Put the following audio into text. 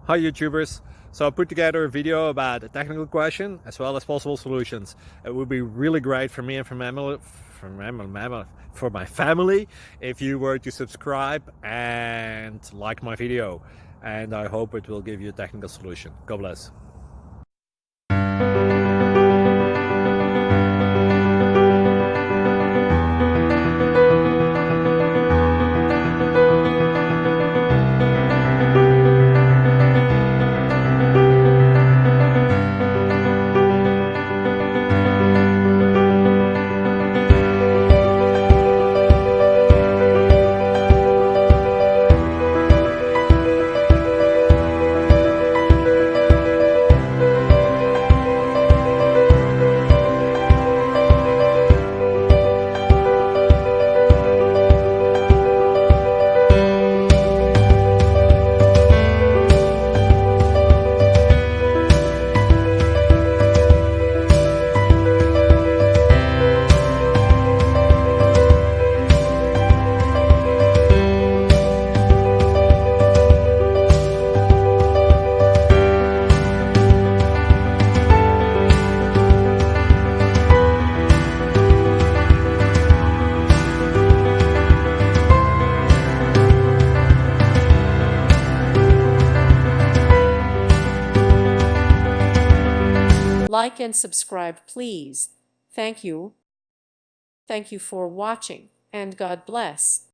Hi YouTubers! So I put together a video about a technical question as well as possible solutions. It would be really great for me and for my family if you were to subscribe and like my video, and I hope it will give you a technical solution. God bless. Like and subscribe, please. Thank you. Thank you for watching, and God bless.